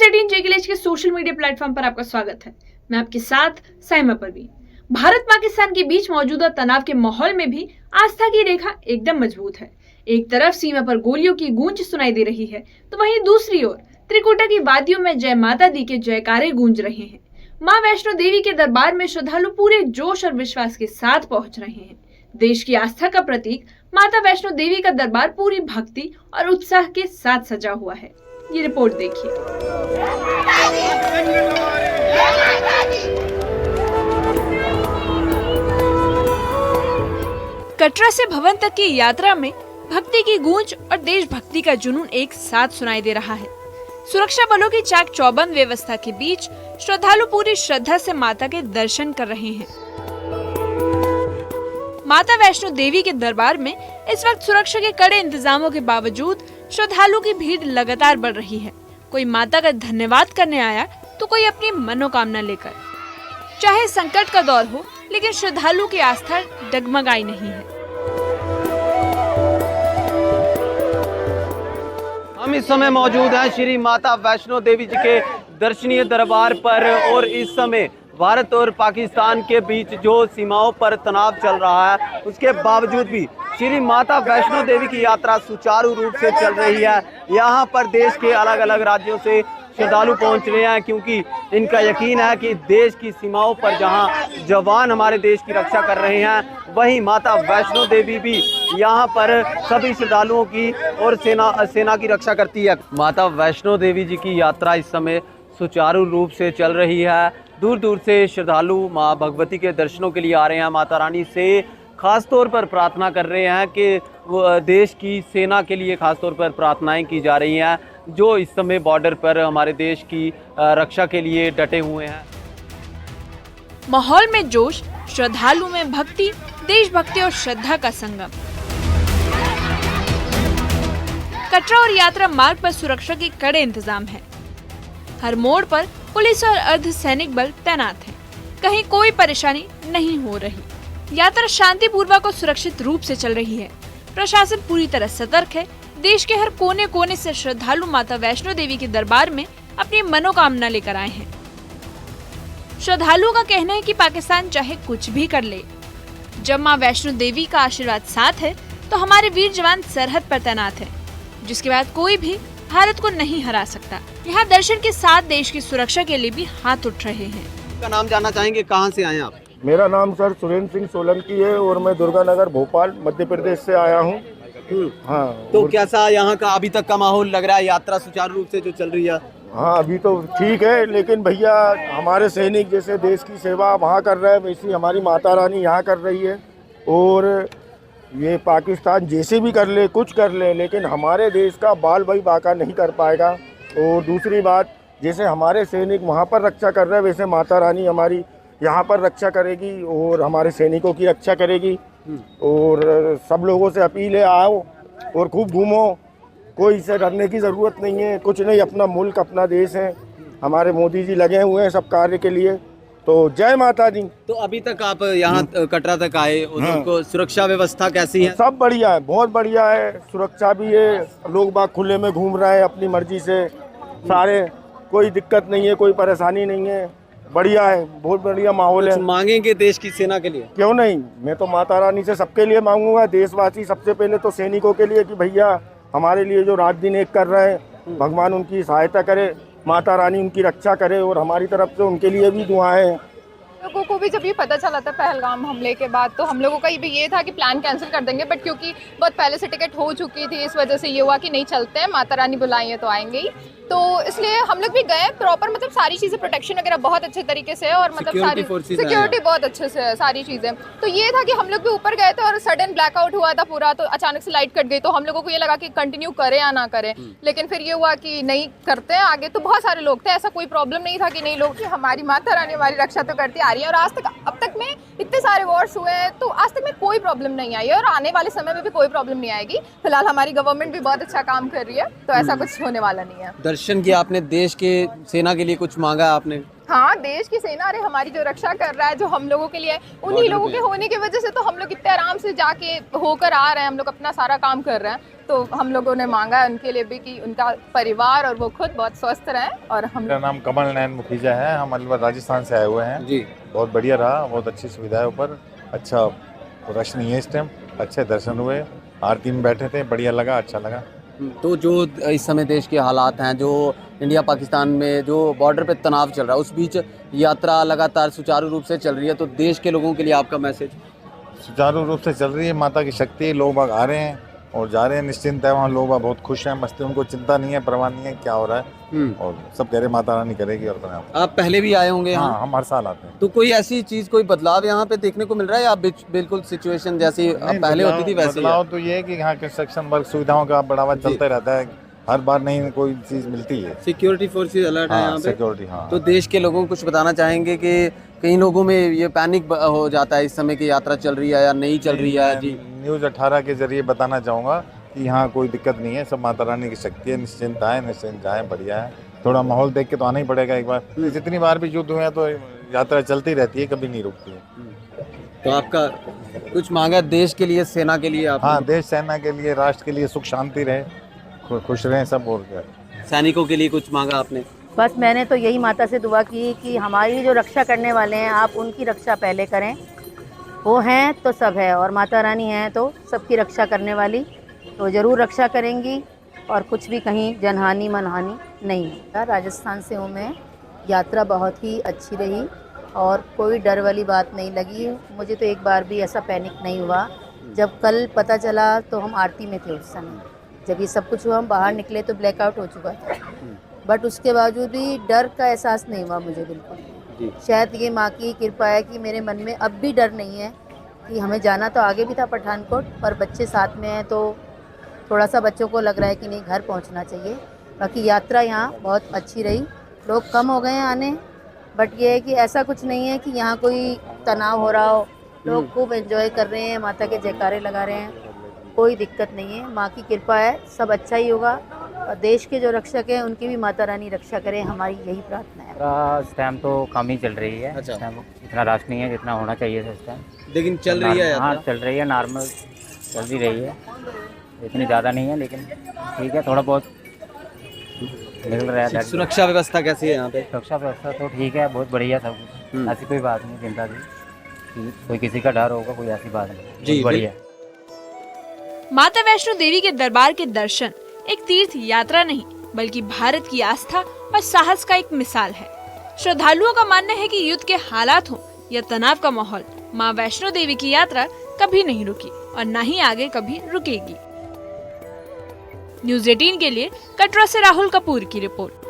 18 जेकेलेज के social media platform पर आपका स्वागत है। मैं आपके साथ साइमा परवीन। भारत पाकिस्तान के बीच मौजूदा तनाव के माहौल में भी आस्था की रेखा एकदम मजबूत है। एक तरफ सीमा पर गोलियों की गूंज सुनाई दे रही है, तो वहीं दूसरी ओर त्रिकुटा की वादियों में जय माता दी के जयकारे गूंज रहे हैं। मां वैष्णो देवी के दरबार में श्रद्धालु पूरे जोश और विश्वास के साथ पहुंच रहे हैं। देश की आस्था का प्रतीक माता वैष्णो देवी का दरबार पूरी भक्ति और उत्साह के साथ सजा हुआ है। ये रिपोर्ट देखिए। कटरा से भवन तक की यात्रा में भक्ति की गूंज और देशभक्ति का जुनून एक साथ सुनाई दे रहा है। सुरक्षा बलों की चाक चौबंद व्यवस्था के बीच श्रद्धालु पूरी श्रद्धा से माता के दर्शन कर रहे हैं। माता वैष्णो देवी के दरबार में इस वक्त सुरक्षा के कड़े इंतजामों के बावजूद श्रद्धालुओं की भीड़ लगातार बढ़ रही है। कोई माता का धन्यवाद करने आया तो कोई अपनी मनोकामना लेकर। चाहे संकट का दौर हो, लेकिन श्रद्धालु की आस्था डगमगाई नहीं है। हम इस समय मौजूद हैं श्री माता वैष्णो देवी जी के दर्शनीय दरबार पर और इस समय भारत और पाकिस्तान के बीच जो सीमाओं पर तनाव चल रहा है, उसके बावजूद भी श्री माता वैष्णो देवी की यात्रा सुचारू रूप से चल रही है। यहाँ पर देश के अलग अलग राज्यों से श्रद्धालु पहुँच रहे हैं, क्योंकि इनका यकीन है कि देश की सीमाओं पर जहाँ जवान हमारे देश की रक्षा कर रहे हैं, वहीं माता वैष्णो देवी भी यहाँ पर सभी श्रद्धालुओं की और सेना की रक्षा करती है। माता वैष्णो देवी जी की यात्रा इस समय सुचारू रूप से चल रही है। दूर दूर से श्रद्धालु माँ भगवती के दर्शनों के लिए आ रहे हैं। माता रानी से खास तौर पर प्रार्थना कर रहे हैं कि देश की सेना के लिए खास तौर पर प्रार्थनाएं की जा रही हैं, जो इस समय बॉर्डर पर हमारे देश की रक्षा के लिए डटे हुए हैं। माहौल में जोश, श्रद्धालु में भक्ति, देशभक्ति और श्रद्धा का संगम। कटरा और यात्रा मार्ग पर सुरक्षा के कड़े इंतजाम है। हर मोड़ पर पुलिस और अर्धसैनिक बल तैनात हैं। कहीं कोई परेशानी नहीं हो रही। यात्रा शांतिपूर्वक और सुरक्षित रूप से चल रही है। प्रशासन पूरी तरह सतर्क है। देश के हर कोने कोने से श्रद्धालु माता वैष्णो देवी के दरबार में अपनी मनोकामना लेकर आए हैं। श्रद्धालुओं का कहना है कि पाकिस्तान चाहे कुछ भी कर ले, जब मां वैष्णो देवी का आशीर्वाद साथ है तो हमारे वीर जवान सरहद पर तैनात है, जिसके बाद कोई भी भारत को नहीं हरा सकता। यहाँ दर्शन के साथ देश की सुरक्षा के लिए भी हाथ उठ रहे हैं। आपका नाम जानना चाहेंगे, कहाँ से आए आप? मेरा नाम सर सुरेंद्र सिंह सोलंकी है और मैं दुर्गानगर भोपाल मध्य प्रदेश से आया हूँ। हाँ, तो कैसा यहाँ का अभी तक का माहौल लग रहा है? यात्रा सुचारू रूप से जो चल रही है? हाँ, अभी तो ठीक है, लेकिन भैया हमारे सैनिक जैसे देश की सेवा वहाँ कर रहे हैं, वैसी हमारी माता रानी यहाँ कर रही है। और ये पाकिस्तान जैसे भी कर ले, कुछ कर ले, लेकिन हमारे देश का बाल भाई बाका नहीं कर पाएगा। और दूसरी बात, जैसे हमारे सैनिक वहाँ पर रक्षा कर रहे हैं, वैसे माता रानी हमारी यहाँ पर रक्षा करेगी और हमारे सैनिकों की रक्षा करेगी। और सब लोगों से अपील है, आओ और खूब घूमो। कोई से डरने की ज़रूरत नहीं है, कुछ नहीं, अपना मुल्क अपना देश है। हमारे मोदी जी लगे हुए हैं सब कार्य के लिए, तो जय माता दी। तो अभी तक आप यहाँ कटरा तक आए, उनको सुरक्षा व्यवस्था कैसी है? सब बढ़िया है, बहुत बढ़िया है। सुरक्षा भी है, लोग बाग खुले में घूम रहे हैं अपनी मर्जी से सारे, कोई दिक्कत नहीं है, कोई परेशानी नहीं है, बढ़िया है, बहुत बढ़िया माहौल है। मांगेंगे देश की सेना के लिए? क्यों नहीं, मैं तो माता रानी से सबके लिए मांगूंगा। देशवासी सबसे पहले तो सैनिकों के लिए कि भैया हमारे लिए जो रात दिन एक कर रहे हैं, भगवान उनकी सहायता करे, माता रानी उनकी रक्षा करे और हमारी तरफ से उनके लिए भी दुआएं हैं। लोगों को भी जब ये पता चला था पहलगाम हमले के बाद, तो हम लोगों का ये था कि प्लान कैंसिल कर देंगे, बट क्योंकि बहुत पहले से टिकट हो चुकी थी, इस वजह से ये हुआ कि नहीं चलते हैं, माता रानी बुलाई है तो आएंगे ही। तो इसलिए हम लोग भी गए प्रॉपर, मतलब सारी चीज़ें प्रोटेक्शन वगैरह बहुत अच्छे तरीके से है और मतलब सारी सिक्योरिटी बहुत अच्छे से है, सारी चीज़ें। तो ये था कि हम लोग भी ऊपर गए थे और सडन ब्लैकआउट हुआ था पूरा, तो अचानक से लाइट कट गई, तो हम लोगों को ये लगा कि कंटिन्यू करें या ना करें, लेकिन फिर ये हुआ कि नहीं करते हैं आगे। तो बहुत सारे लोग थे, ऐसा कोई प्रॉब्लम नहीं था कि नहीं, लोग कि हमारी माता रानी हमारी रक्षा तो करती आ रही है। और आज तक अब तक में इतने सारे वॉर्स हुए हैं, तो आज तक में कोई प्रॉब्लम नहीं आई है और आने वाले समय में भी कोई प्रॉब्लम नहीं आएगी। फिलहाल हमारी गवर्नमेंट भी बहुत अच्छा काम कर रही है, तो ऐसा कुछ होने वाला नहीं है। दर्शन किया आपने, देश के सेना के लिए कुछ मांगा आपने? हाँ, देश की सेना, अरे हमारी जो रक्षा कर रहा है, जो हम लोगों के लिए है, उन्हीं लोगों के होने की वजह से तो हम लोग इतने आराम से जाके होकर आ रहे हैं, हम लोग अपना सारा काम कर रहे हैं। तो हम लोगों ने मांगा है उनके लिए भी कि उनका परिवार और वो खुद बहुत स्वस्थ रहें। और हम मेरा नाम कमल नयन मुखीजा है, हम अलवर राजस्थान से आए हुए हैं जी। बहुत बढ़िया रहा, बहुत अच्छी सुविधा है ऊपर, अच्छा रश नहीं है इस टाइम, अच्छे दर्शन हुए, आरती में बैठे थे, बढ़िया लगा, अच्छा लगा। तो जो इस समय देश के हालात हैं, जो इंडिया पाकिस्तान में जो बॉर्डर पे तनाव चल रहा है, उस बीच यात्रा लगातार सुचारू रूप से चल रही है, तो देश के लोगों के लिए आपका मैसेज? सुचारू रूप से चल रही है, माता की शक्ति है, लोग बाग आ रहे हैं और जा रहे हैं, निश्चिंत है, वहाँ लोग बाग बहुत खुश हैं, मस्ती, उनको चिंता नहीं है, परवाह नहीं है क्या हो रहा है, और सब कह रहे माता रानी करेगी। और आप पहले भी आए होंगे यहाँ? हाँ, हम हर साल आते हैं। तो कोई ऐसी चीज, कोई बदलाव यहाँ पे देखने को मिल रहा है या बिल्कुल सिचुएशन जैसी पहले होती थी वैसे ही है? बदलाव तो ये है कि यहाँ कंस्ट्रक्शन वर्क सुविधाओं का बढ़ावा चलता रहता है, हर बार नई कोई चीज मिलती है। सिक्योरिटी फोर्सेस अलर्ट है यहाँ पे? सिक्योरिटी, हाँ। तो देश के लोगों को कुछ बताना चाहेंगे कि कई लोगों में ये पैनिक हो जाता है इस समय की यात्रा चल रही है या नहीं चल रही है? जी, न्यूज़ 18 के जरिए बताना चाहूँगा कि यहाँ कोई दिक्कत नहीं है, सब माता रानी की शक्ति है, निश्चिंत आए, निश्चिंत जाए, बढ़िया है। थोड़ा माहौल देख के तो आना ही पड़ेगा एक बार, जितनी बार भी युद्ध हुए हैं तो यात्रा चलती रहती है, कभी नहीं रुकती है। तो आपका कुछ मांगा देश के लिए, सेना के लिए? आप हाँ, देश सेना के लिए, राष्ट्र के लिए सुख शांति रहे, खुश रहें सब, और क्या। सैनिकों के लिए कुछ मांगा आपने? बस मैंने तो यही माता से दुआ की कि हमारी जो रक्षा करने वाले हैं, आप उनकी रक्षा पहले करें। वो हैं तो सब है, और माता रानी हैं तो सबकी रक्षा करने वाली, तो ज़रूर रक्षा करेंगी और कुछ भी कहीं जनहानि मनहानि नहीं है। राजस्थान से हूँ मैं, यात्रा बहुत ही अच्छी रही और कोई डर वाली बात नहीं लगी मुझे, तो एक बार भी ऐसा पैनिक नहीं हुआ। जब कल पता चला तो हम आरती में थे उस समय, जब ये सब कुछ हुआ हम बाहर निकले तो ब्लैकआउट हो चुका था, बट उसके बावजूद भी डर का एहसास नहीं हुआ मुझे बिल्कुल। शायद ये माँ की कृपा है कि मेरे मन में अब भी डर नहीं है कि हमें जाना तो आगे भी था पठानकोट, पर बच्चे साथ में हैं तो थोड़ा सा बच्चों को लग रहा है कि नहीं घर पहुंचना चाहिए। बाकी यात्रा यहाँ बहुत अच्छी रही, लोग कम हो गए हैं आने, बट ये है कि ऐसा कुछ नहीं है कि यहाँ कोई तनाव हो रहा हो, लोग खूब एंजॉय कर रहे हैं, माता के जयकारे लगा रहे हैं, कोई दिक्कत नहीं है। माँ की कृपा है, सब अच्छा ही होगा, और देश के जो रक्षक हैं उनकी भी माता रानी रक्षा करें, हमारी यही प्रार्थना है। इस टाइम तो कम ही चल रही है। अच्छा। इस टाइम इतना रश नहीं है जितना होना चाहिए था इस टाइम। लेकिन चल रही है हाँ, यात्रा? चल रही है, नॉर्मल चल भी रही है, इतनी ज़्यादा नहीं है लेकिन ठीक है, थोड़ा बहुत मिल रहा है। सुरक्षा व्यवस्था कैसी है यहाँ पे? सुरक्षा व्यवस्था तो ठीक है, बहुत बढ़िया सब कुछ, ऐसी कोई बात नहीं चिंता की, कोई किसी का डर होगा, कोई ऐसी बात नहीं, जी, बहुत बढ़िया। माता वैष्णो देवी के दरबार के दर्शन एक तीर्थ यात्रा नहीं बल्कि भारत की आस्था और साहस का एक मिसाल है। श्रद्धालुओं का मानना है कि युद्ध के हालात हो या तनाव का माहौल, माँ वैष्णो देवी की यात्रा कभी नहीं रुकी और न ही आगे कभी रुकेगी। न्यूज़ 18 के लिए कटरा से राहुल कपूर की रिपोर्ट।